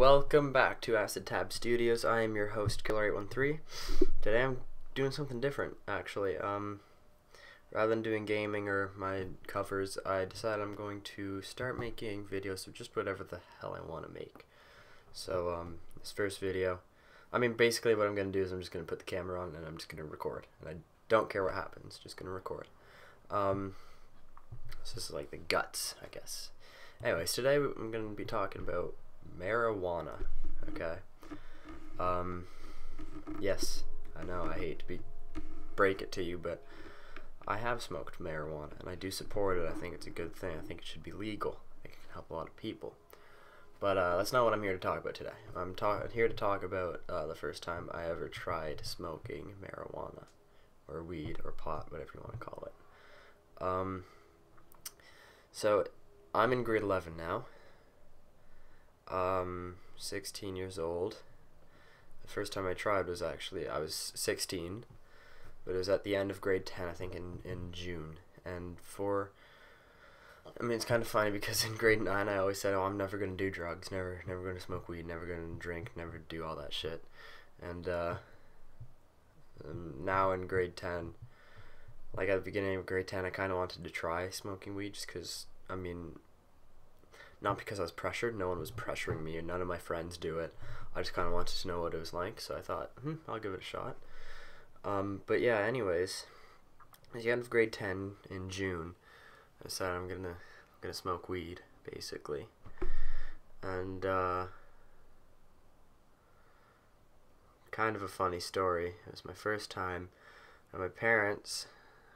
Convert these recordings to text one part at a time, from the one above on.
Welcome back to AcidTab Studios. I am your host, Killer813. Today I'm doing something different, actually. Rather than doing gaming or my covers, I decided I'm going to start making videos of just whatever the hell I want to make. So, this first video, basically what I'm going to do is I'm just going to put the camera on and I'm just going to record. And I don't care what happens, just going to record. So this is like the guts, I guess. Anyways, today I'm going to be talking about marijuana. Okay. Yes, I know I hate to break it to you, but I have smoked marijuana and I do support it. I think it's a good thing. I think it should be legal. I think it can help a lot of people. But that's not what I'm here to talk about today. I'm here to talk about the first time I ever tried smoking marijuana, or weed, or pot, whatever you want to call it. So I'm in grade 11 now. 16 years old. The first time I tried was actually, I was 16, but it was at the end of grade 10, I think in June. And it's kind of funny because in grade 9 I always said, oh, I'm never going to do drugs, never going to smoke weed, never going to drink, never do all that shit. And now in grade 10, like at the beginning of grade 10, I kind of wanted to try smoking weed just because, not because I was pressured. No one was pressuring me, and none of my friends do it. I just kind of wanted to know what it was like, so I thought, I'll give it a shot. But yeah, anyways, at the end of grade 10 in June, I decided I'm gonna smoke weed, basically. And kind of a funny story. It was my first time, and my parents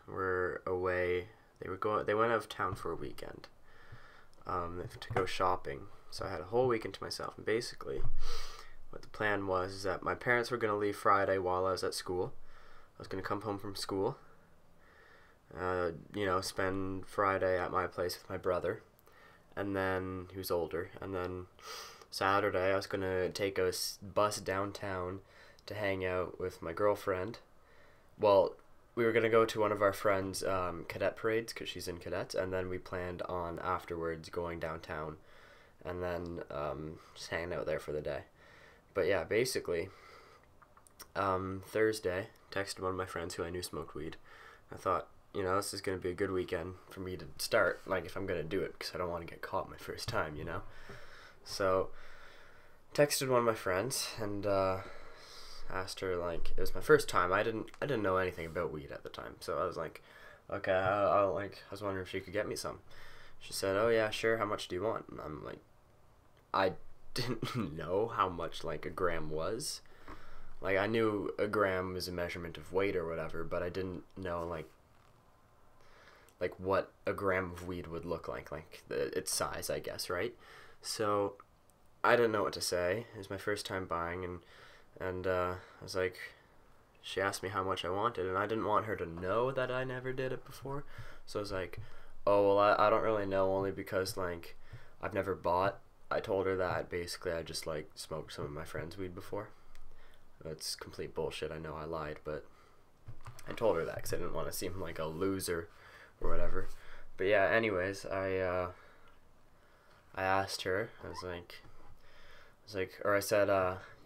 were away. They went out of town for a weekend. To go shopping, so I had a whole weekend to myself. And basically what the plan was is that my parents were going to leave Friday while I was at school. I was going to come home from school, spend Friday at my place with my brother, and then he was older, and then Saturday I was going to take a bus downtown to hang out with my girlfriend. Well, we were going to go to one of our friends' cadet parades because she's in cadets, and then we planned on afterwards going downtown and then just hanging out there for the day. But yeah, basically, Thursday, texted one of my friends who I knew smoked weed. I thought, this is going to be a good weekend for me to start, like if I'm going to do it, because I don't want to get caught my first time, So, texted one of my friends and asked her, like, it was my first time. I didn't know anything about weed at the time, so I was like, okay, I was wondering if she could get me some. She said, oh yeah, sure, how much do you want? And I'm like, I didn't know how much like a gram was. Like, I knew a gram was a measurement of weight or whatever, but I didn't know like what a gram of weed would look like its size, I guess, right? So I didn't know what to say. It was my first time buying, and I was like, she asked me how much I wanted, and I didn't want her to know that I never did it before. So I was like, oh, well, I don't really know, only because, like, I've never bought. I told her that basically I just, like, smoked some of my friends' weed before. That's complete bullshit. I know I lied, but I told her that because I didn't want to seem like a loser or whatever. But yeah, anyways, I asked her. I said,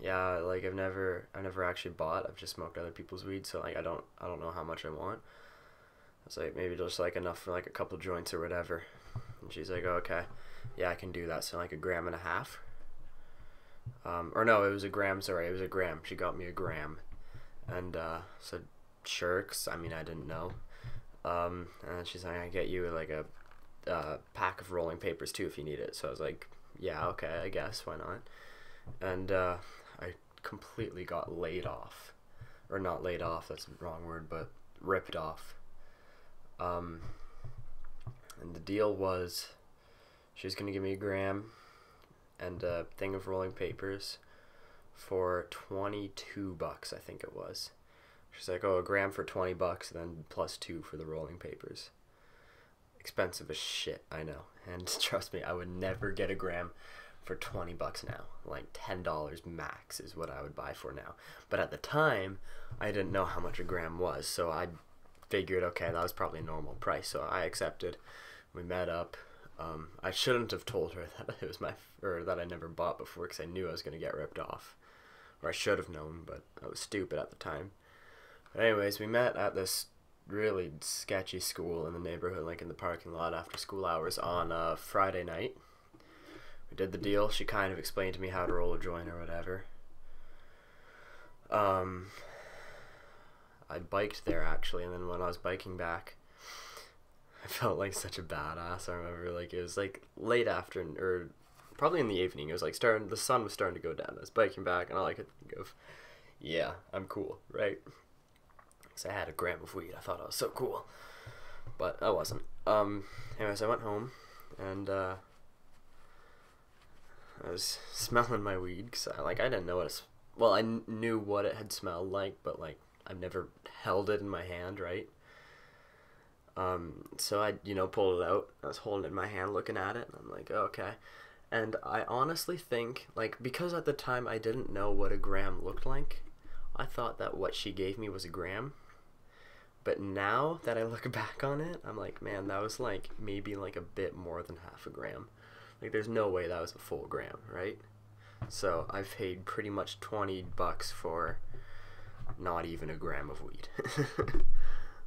yeah, like I've never actually bought. I've just smoked other people's weed, so like I don't know how much I want. I was like, maybe just like enough for like a couple joints or whatever. And she's like, oh, okay, yeah, I can do that. So like 1.5 grams. Or no, it was a gram. Sorry, it was a gram. She got me a gram, and said sure, 'cause I didn't know. And then she's like, I get you like a pack of rolling papers too if you need it. So I was like, yeah, okay, I guess, why not? And I completely got laid off. Or not laid off, that's the wrong word, but ripped off. And the deal was, she was going to give me a gram and a thing of rolling papers for $22, I think it was. She's like, oh, a gram for $20, then plus 2 for the rolling papers. Expensive as shit, I know. And trust me, I would never get a gram for $20 now. Like $10 max is what I would buy for now. But at the time, I didn't know how much a gram was, so I figured, okay, that was probably a normal price, so I accepted. We met up. I shouldn't have told her that it was or that I never bought before, because I knew I was gonna get ripped off, or I should have known, but I was stupid at the time. But anyways, we met at this really sketchy school in the neighborhood, like in the parking lot after school hours on a Friday night. We did the deal. She kind of explained to me how to roll a joint or whatever. I biked there actually, and then when I was biking back, I felt like such a badass. I remember, like, it was like late afternoon, or probably in the evening. It was like the sun was starting to go down. I was biking back, and all I could think of, yeah, I'm cool, right? Because I had a gram of weed. I thought I was so cool, but I wasn't. Anyways, I went home, and I was smelling my weed, because I didn't know well, I knew what it had smelled like, but like I've never held it in my hand, right? So I, pulled it out. I was holding it in my hand, looking at it, and I'm like, oh, okay. And I honestly think, like, because at the time I didn't know what a gram looked like, I thought that what she gave me was a gram. But now that I look back on it, I'm like, man, that was like maybe like a bit more than half a gram. Like, there's no way that was a full gram, right? So I've paid pretty much $20 for not even a gram of weed.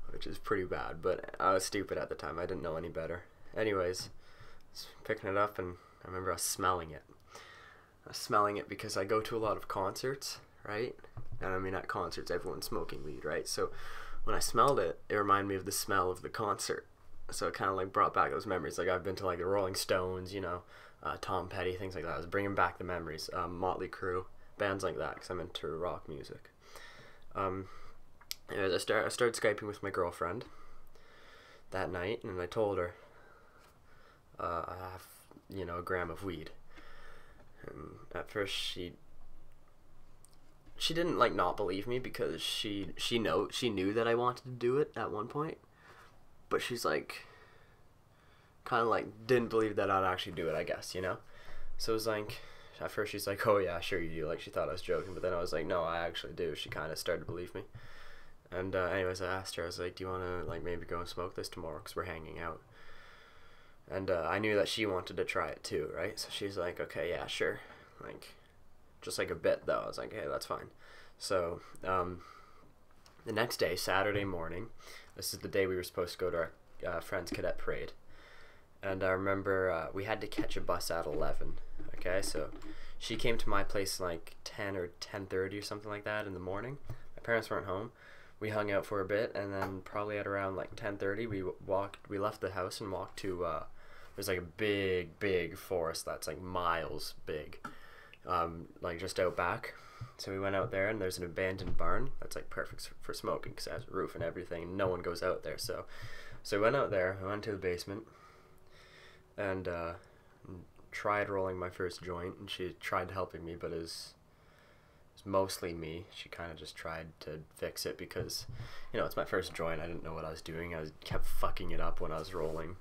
Which is pretty bad, but I was stupid at the time. I didn't know any better. Anyways, I was picking it up, and I remember I was smelling it. I was smelling it because I go to a lot of concerts, right? And I mean, at concerts, everyone's smoking weed, right? So when I smelled it, it reminded me of the smell of the concert. So it kind of like brought back those memories. Like, I've been to like the Rolling Stones, Tom Petty, things like that. I was bringing back the memories. Motley Crue, bands like that, because I'm into rock music. Anyways, I started Skyping with my girlfriend that night, and I told her I have, a gram of weed. And at first she didn't like not believe me, because she knew that I wanted to do it at one point, but she's like kind of like didn't believe that I'd actually do it, I guess, So it was like, at first she's like, oh yeah, sure you do. Like, she thought I was joking, but then I was like, no, I actually do. She kind of started to believe me. And anyways, I asked her, I was like, do you want to like maybe go and smoke this tomorrow, because we're hanging out? And I knew that she wanted to try it too, right? So she's like, okay, yeah, sure. Like, just like a bit though. I was like, hey, that's fine. So the next day, Saturday morning, this is the day we were supposed to go to our friend's cadet parade. And I remember we had to catch a bus at 11. Okay, so she came to my place like 10 or 10:30 or something like that in the morning. My parents weren't home. We hung out for a bit, and then probably at around like 10:30, we left the house and walked to there's like a big forest that's like miles big, like just out back. So we went out there, and there's an abandoned barn that's like perfect for smoking, because it has a roof and everything. No one goes out there. So we went out there. I went to the basement, and tried rolling my first joint, and she tried helping me, but it was mostly me. She kind of just tried to fix it, because it's my first joint. I didn't know what I was doing. I kept fucking it up when I was rolling.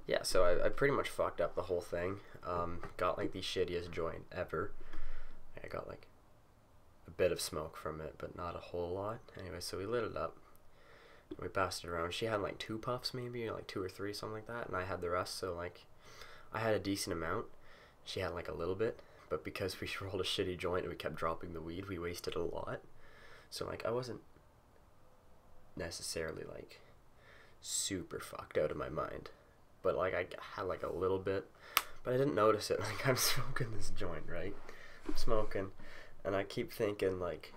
Yeah, so I pretty much fucked up the whole thing. Got like the shittiest joint ever. I got like a bit of smoke from it, but not a whole lot. Anyway, so we lit it up. We passed it around. She had like 2 puffs, maybe like 2 or 3, something like that, and I had the rest. So like, I had a decent amount. She had like a little bit, but because we rolled a shitty joint and we kept dropping the weed, we wasted a lot. So like, I wasn't necessarily like super fucked out of my mind, but like I had like a little bit, but I didn't notice it. Like, I'm smoking this joint, right? I'm smoking, and I keep thinking like,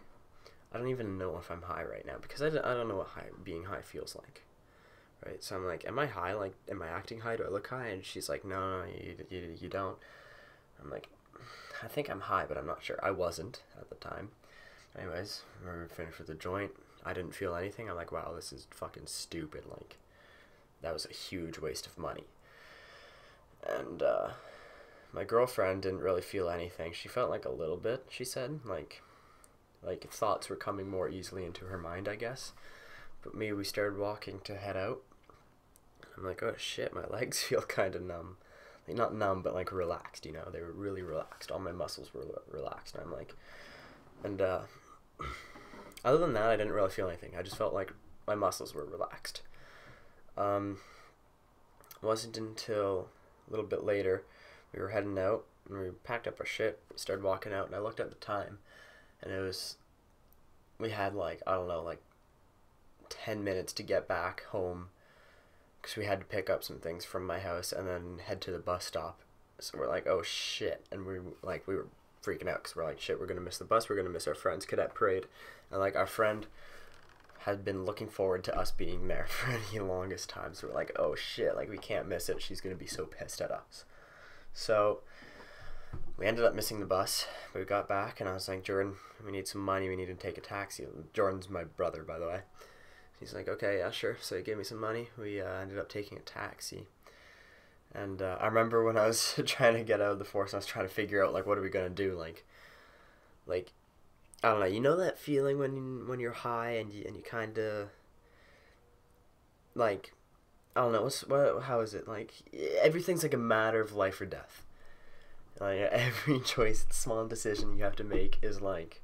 I don't even know if I'm high right now, because I don't know what being high feels like, right? So I'm like, am I high? Like, am I acting high? Do I look high? And she's like, no, you don't. I'm like, I think I'm high, but I'm not sure. I wasn't at the time. Anyways, we're finished with the joint. I didn't feel anything. I'm like, wow, this is fucking stupid. Like, that was a huge waste of money. And my girlfriend didn't really feel anything. She felt like a little bit, she said. Like thoughts were coming more easily into her mind, I guess. But me, we started walking to head out. I'm like, oh shit, my legs feel kind of numb. Like, not numb, but like relaxed, They were really relaxed. All my muscles were relaxed. And I'm like, other than that, I didn't really feel anything. I just felt like my muscles were relaxed. It wasn't until a little bit later we were heading out and we packed up our shit, started walking out, and I looked at the time, and we had like, I don't know, like 10 minutes to get back home because we had to pick up some things from my house and then head to the bus stop. So we're like, oh shit, and we were freaking out because we're like, shit, we're gonna miss the bus, we're gonna miss our friend's cadet parade, and like our friend had been looking forward to us being there for the longest time, so we're like, oh shit, like we can't miss it, she's gonna be so pissed at us. So we ended up missing the bus. We got back and I was like, Jordan, we need some money, we need to take a taxi. Jordan's my brother, by the way. He's like, okay, yeah, sure. So he gave me some money. We ended up taking a taxi. And I remember when I was trying to get out of the force, I was trying to figure out, like, what are we going to do? Like, I don't know, you know that feeling when you're high and you kind of, like, I don't know, how is it? Like, everything's like a matter of life or death. Like, every choice, small decision you have to make is, like,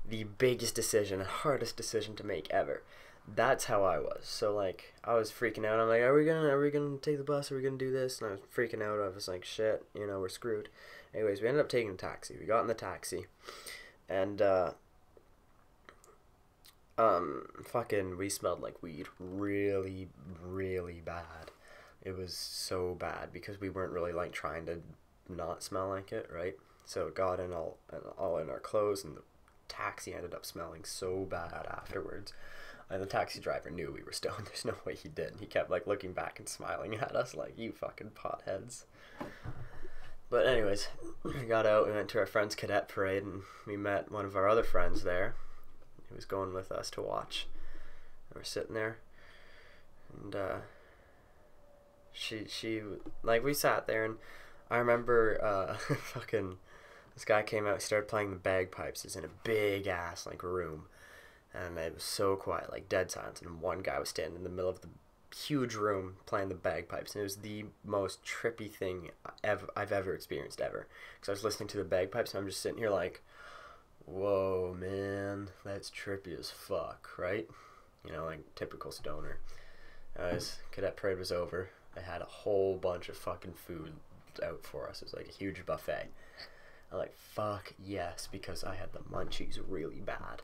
the biggest decision, hardest decision to make ever. That's how I was. So, like, I was freaking out. I'm like, are we gonna take the bus? Are we gonna do this? And I was freaking out. I was like, shit, you know, we're screwed. Anyways, we ended up taking a taxi. We got in the taxi, and we smelled like weed really, really bad. It was so bad because we weren't really like trying to not smell like it, right? So it got in all in our clothes, and the taxi ended up smelling so bad afterwards. And the taxi driver knew we were stoned. There's no way he didn't. He kept like looking back and smiling at us like, you fucking potheads. But anyways, we got out, we went to our friend's cadet parade, and we met one of our other friends there. He was going with us to watch. And we're sitting there, and she like, we sat there, and I remember this guy came out, started playing the bagpipes. He was in a big ass like room, and it was so quiet, like dead silence, and one guy was standing in the middle of the huge room playing the bagpipes, and it was the most trippy thing I've ever experienced ever, because I was listening to the bagpipes and I'm just sitting here like, whoa man, that's trippy as fuck, right? You know, like typical stoner. As cadet parade was over, they had a whole bunch of fucking food out for us. It was like a huge buffet. I'm like, fuck yes, because I had the munchies really bad.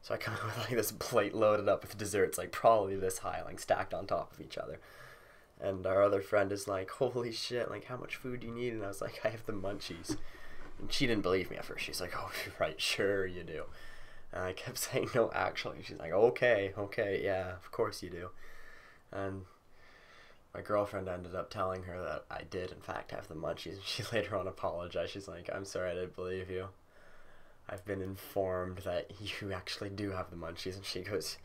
So I come with like this plate loaded up with desserts, like probably this high, like stacked on top of each other. And our other friend is like, holy shit, like how much food do you need? And I was like, I have the munchies. And she didn't believe me at first. She's like, oh, right, sure you do. And I kept saying, no, actually. She's like, okay, yeah, of course you do. And my girlfriend ended up telling her that I did, in fact, have the munchies. And she later on apologized. She's like, I'm sorry, I didn't believe you. I've been informed that you actually do have the munchies. And she goes,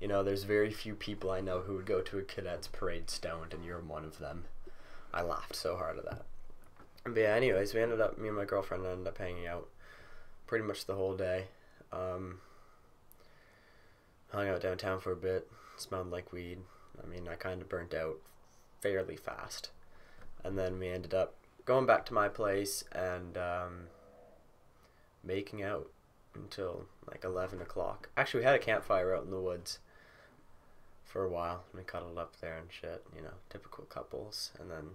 you know, there's very few people I know who would go to a cadet's parade stoned, and you're one of them. I laughed so hard at that. But yeah, anyways, me and my girlfriend ended up hanging out pretty much the whole day. Hung out downtown for a bit. Smelled like weed. I mean, I kind of burnt out fairly fast. And then we ended up going back to my place and making out until like 11 o'clock. Actually, we had a campfire out in the woods for a while. And we cuddled up there and shit, you know, typical couples. And then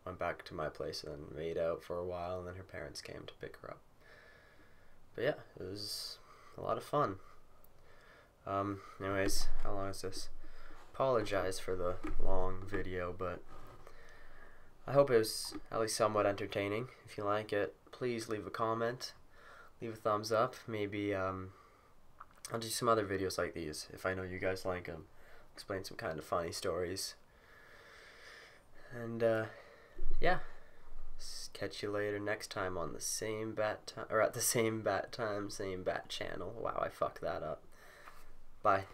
went back to my place and then made out for a while, and then her parents came to pick her up. But yeah, it was a lot of fun. Anyways, how long is this? Apologize for the long video, but I hope it was at least somewhat entertaining. If you like it, please leave a comment, leave a thumbs up. Maybe I'll do some other videos like these if I know you guys like them. Explain some kind of funny stories. And yeah, catch you later next time on the same bat time, or at the same bat time, same bat channel. Wow, I fucked that up. Bye.